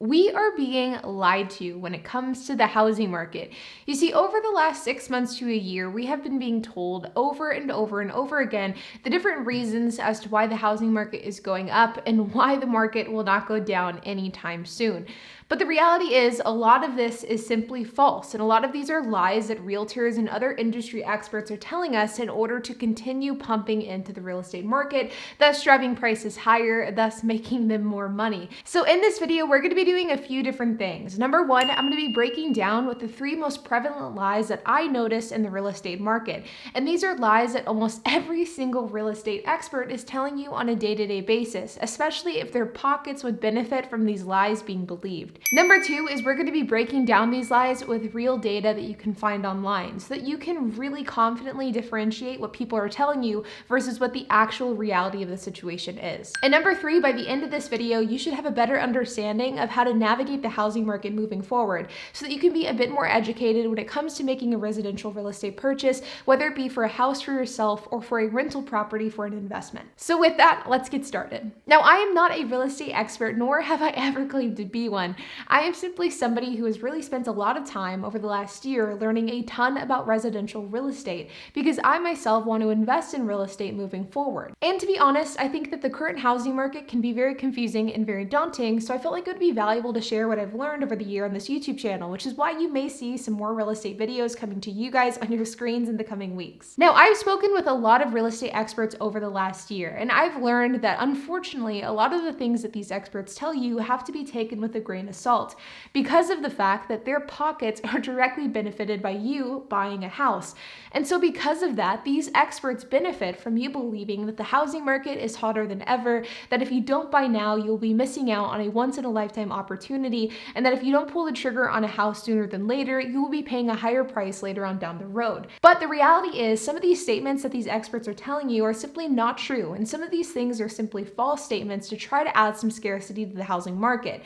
We are being lied to when it comes to the housing market. You see, over the last 6 months to a year, we have been being told over and over and over again the different reasons as to why the housing market is going up and why the market will not go down anytime soon. But the reality is a lot of this is simply false, and a lot of these are lies that realtors and other industry experts are telling us in order to continue pumping into the real estate market, thus driving prices higher, thus making them more money. So in this video, we're going to be doing a few different things. Number one, I'm going to be breaking down what the 3 most prevalent lies that I notice in the real estate market. And these are lies that almost every single real estate expert is telling you on a day-to-day basis, especially if their pockets would benefit from these lies being believed. Number 2 is we're going to be breaking down these lies with real data that you can find online so that you can really confidently differentiate what people are telling you versus what the actual reality of the situation is. And number 3, by the end of this video, you should have a better understanding of how to navigate the housing market moving forward so that you can be a bit more educated when it comes to making a residential real estate purchase, whether it be for a house for yourself or for a rental property for an investment. So with that, let's get started. Now, I am not a real estate expert, nor have I ever claimed to be one. I am simply somebody who has really spent a lot of time over the last year learning a ton about residential real estate because I myself want to invest in real estate moving forward. And to be honest, I think that the current housing market can be very confusing and very daunting, so I felt like it would be valuable to share what I've learned over the year on this YouTube channel, which is why you may see some more real estate videos coming to you guys on your screens in the coming weeks. Now, I've spoken with a lot of real estate experts over the last year, and I've learned that unfortunately, a lot of the things that these experts tell you have to be taken with a grain of salt because of the fact that their pockets are directly benefited by you buying a house. And so because of that, these experts benefit from you believing that the housing market is hotter than ever, that if you don't buy now, you'll be missing out on a once-in-a-lifetime opportunity, and that if you don't pull the trigger on a house sooner than later, you will be paying a higher price later on down the road. But the reality is some of these statements that these experts are telling you are simply not true, and some of these things are simply false statements to try to add some scarcity to the housing market.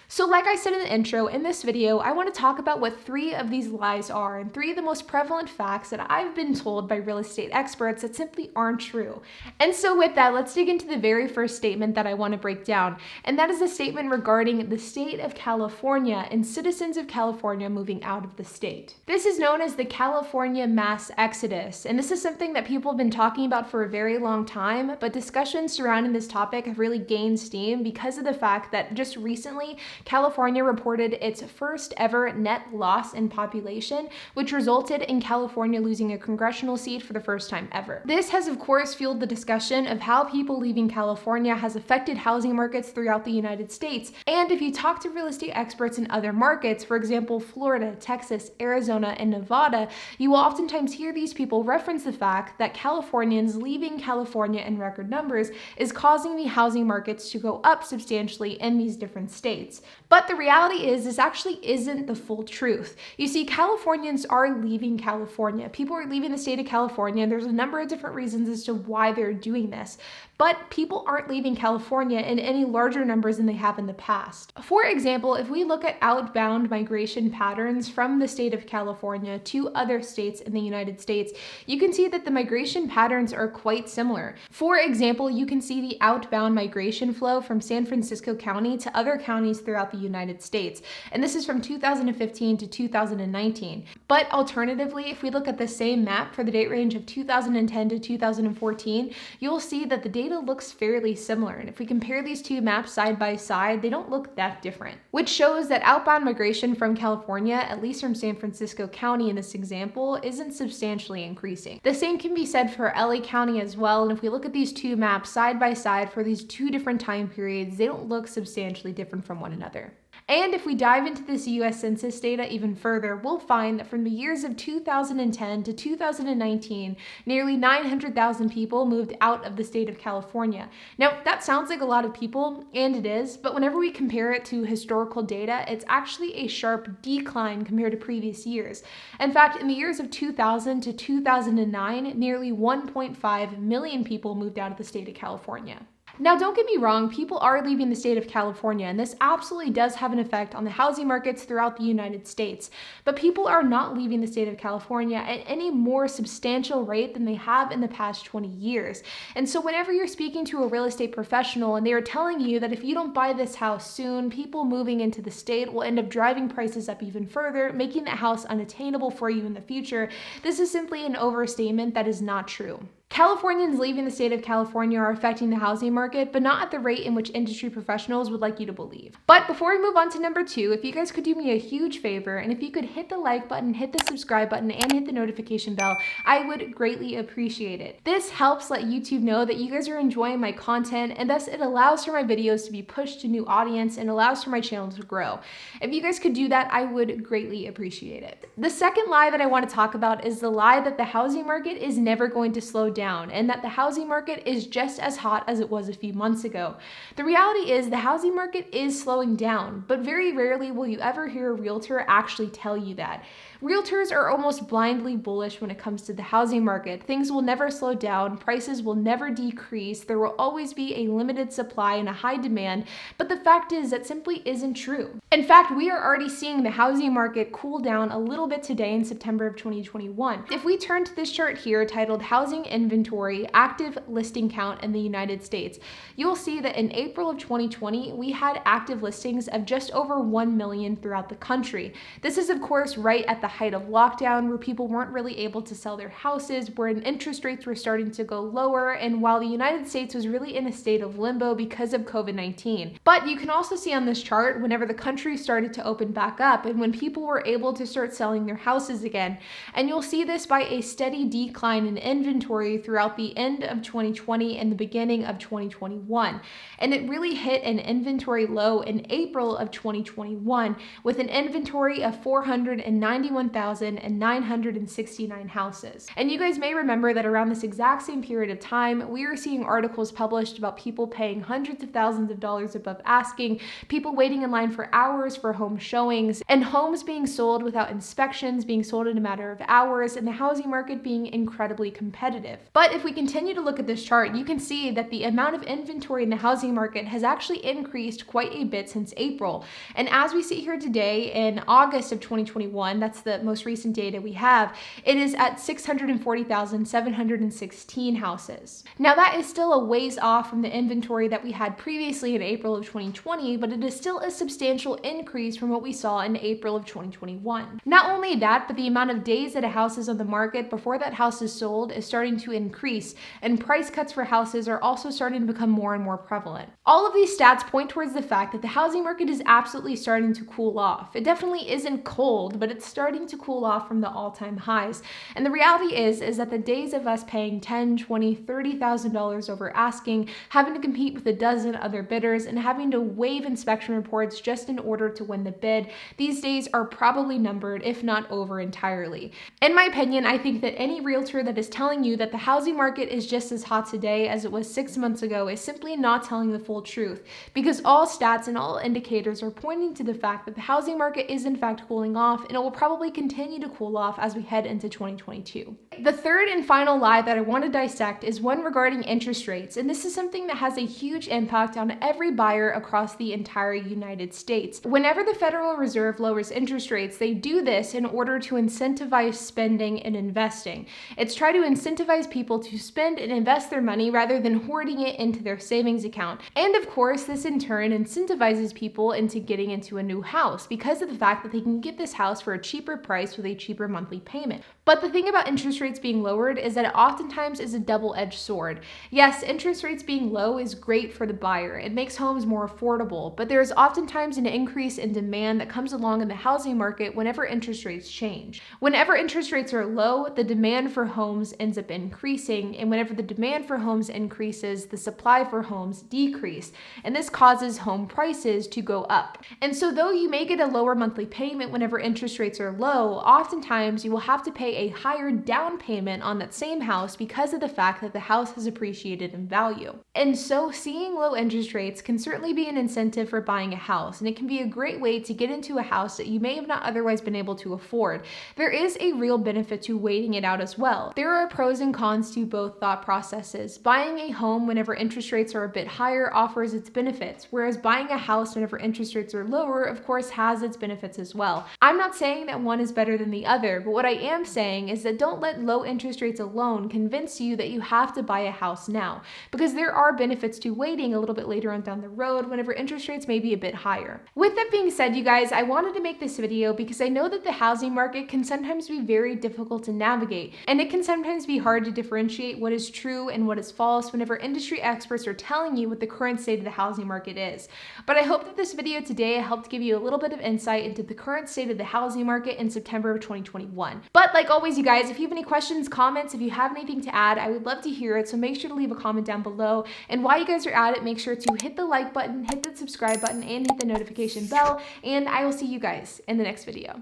So like I said in the intro, in this video, I want to talk about what 3 of these lies are and 3 of the most prevalent facts that I've been told by real estate experts that simply aren't true. And so with that, let's dig into the very first statement that I want to break down. And that is a statement regarding the state of California and citizens of California moving out of the state. This is known as the California mass exodus. And this is something that people have been talking about for a very long time, but discussions surrounding this topic have really gained steam because of the fact that just recently, California reported its first ever net loss in population, which resulted in California losing a congressional seat for the first time ever. This has of course fueled the discussion of how people leaving California has affected housing markets throughout the United States. And if you talk to real estate experts in other markets, for example, Florida, Texas, Arizona, and Nevada, you will oftentimes hear these people reference the fact that Californians leaving California in record numbers is causing the housing markets to go up substantially in these different states. But the reality is this actually isn't the full truth. You see, Californians are leaving California. People are leaving the state of California. There's a number of different reasons as to why they're doing this. But people aren't leaving California in any larger numbers than they have in the past. For example, if we look at outbound migration patterns from the state of California to other states in the United States, you can see that the migration patterns are quite similar. For example, you can see the outbound migration flow from San Francisco County to other counties throughout the United States. And this is from 2015 to 2019. But alternatively, if we look at the same map for the date range of 2010 to 2014, you'll see that the data looks fairly similar. And if we compare these 2 maps side by side, they don't look that different, which shows that outbound migration from California, at least from San Francisco County in this example, isn't substantially increasing. The same can be said for LA County as well. And if we look at these 2 maps side by side for these 2 different time periods, they don't look substantially different from one another. And if we dive into this US Census data even further, we'll find that from the years of 2010 to 2019, nearly 900,000 people moved out of the state of California. Now, that sounds like a lot of people, and it is, but whenever we compare it to historical data, it's actually a sharp decline compared to previous years. In fact, in the years of 2000 to 2009, nearly 1.5 million people moved out of the state of California. Now, don't get me wrong, people are leaving the state of California, and this absolutely does have an effect on the housing markets throughout the United States. But people are not leaving the state of California at any more substantial rate than they have in the past 20 years. And so whenever you're speaking to a real estate professional and they are telling you that if you don't buy this house soon, people moving into the state will end up driving prices up even further, making that house unattainable for you in the future, this is simply an overstatement that is not true. Californians leaving the state of California are affecting the housing market, but not at the rate in which industry professionals would like you to believe. But before we move on to number 2, if you guys could do me a huge favor, and if you could hit the like button, hit the subscribe button, and hit the notification bell, I would greatly appreciate it. This helps let YouTube know that you guys are enjoying my content, and thus it allows for my videos to be pushed to new audience and allows for my channel to grow. If you guys could do that, I would greatly appreciate it. The second lie that I want to talk about is the lie that the housing market is never going to slow down and that the housing market is just as hot as it was a few months ago. The reality is the housing market is slowing down, but very rarely will you ever hear a realtor actually tell you that. Realtors are almost blindly bullish when it comes to the housing market. Things will never slow down, prices will never decrease, there will always be a limited supply and a high demand, but the fact is that simply isn't true. In fact, we are already seeing the housing market cool down a little bit today in September of 2021. If we turn to this chart here titled Housing Inventory, Active Listing Count in the United States, you'll see that in April of 2020, we had active listings of just over 1 million throughout the country. This is of course right at the height of lockdown where people weren't really able to sell their houses, where interest rates were starting to go lower, and while the United States was really in a state of limbo because of COVID-19. But you can also see on this chart whenever the country started to open back up and when people were able to start selling their houses again. And you'll see this by a steady decline in inventory throughout the end of 2020 and the beginning of 2021. And it really hit an inventory low in April of 2021 with an inventory of 491,969 houses. And you guys may remember that around this exact same period of time, we were seeing articles published about people paying hundreds of thousands of dollars above asking, people waiting in line for hours for home showings, and homes being sold without inspections, being sold in a matter of hours, and the housing market being incredibly competitive. But if we continue to look at this chart, you can see that the amount of inventory in the housing market has actually increased quite a bit since April. And as we see here today in August of 2021, that's the most recent data we have, it is at 640,716 houses. Now that is still a ways off from the inventory that we had previously in April of 2020, but it is still a substantial increase from what we saw in April of 2021. Not only that, but the amount of days that a house is on the market before that house is sold is starting to increase, and price cuts for houses are also starting to become more and more prevalent. All of these stats point towards the fact that the housing market is absolutely starting to cool off. It definitely isn't cold, but it's starting to cool off from the all-time highs. And the reality is that the days of us paying $10,000, $20,000, $30,000 over asking, having to compete with a dozen other bidders, and having to waive inspection reports just in order to win the bid, these days are probably numbered, if not over entirely. In my opinion, I think that any realtor that is telling you that the housing market is just as hot today as it was 6 months ago is simply not telling the full truth, because all stats and all indicators are pointing to the fact that the housing market is in fact cooling off, and it will probably continue to cool off as we head into 2022. The third and final lie that I want to dissect is one regarding interest rates, and this is something that has a huge impact on every buyer across the entire United States. Whenever the Federal Reserve lowers interest rates, they do this in order to incentivize spending and investing. It's try to incentivize people to spend and invest their money rather than hoarding it into their savings account. And of course, this in turn incentivizes people into getting into a new house because of the fact that they can get this house for a cheaper price with a cheaper monthly payment. But the thing about interest rates being lowered is that it oftentimes is a double-edged sword. Yes, interest rates being low is great for the buyer. It makes homes more affordable, but there is oftentimes an increase in demand that comes along in the housing market whenever interest rates change. Whenever interest rates are low, the demand for homes ends up increasing, and whenever the demand for homes increases, the supply for homes decrease, and this causes home prices to go up. And so though you may get a lower monthly payment whenever interest rates are low, oftentimes you will have to pay a higher down payment on that same house because of the fact that the house has appreciated in value. And so seeing low interest rates can certainly be an incentive for buying a house, and it can be a great way to get into a house that you may have not otherwise been able to afford. There is a real benefit to waiting it out as well. There are pros and cons responds to both thought processes. Buying a home whenever interest rates are a bit higher offers its benefits, whereas buying a house whenever interest rates are lower, of course, has its benefits as well. I'm not saying that one is better than the other, but what I am saying is that don't let low interest rates alone convince you that you have to buy a house now, because there are benefits to waiting a little bit later on down the road whenever interest rates may be a bit higher. With that being said, you guys, I wanted to make this video because I know that the housing market can sometimes be very difficult to navigate, and it can sometimes be hard to differentiate what is true and what is false whenever industry experts are telling you what the current state of the housing market is. But I hope that this video today helped give you a little bit of insight into the current state of the housing market in September of 2021. But like always, you guys, if you have any questions, comments, if you have anything to add, I would love to hear it, so make sure to leave a comment down below. And while you guys are at it, make sure to hit the like button, hit the subscribe button, and hit the notification bell, and I will see you guys in the next video.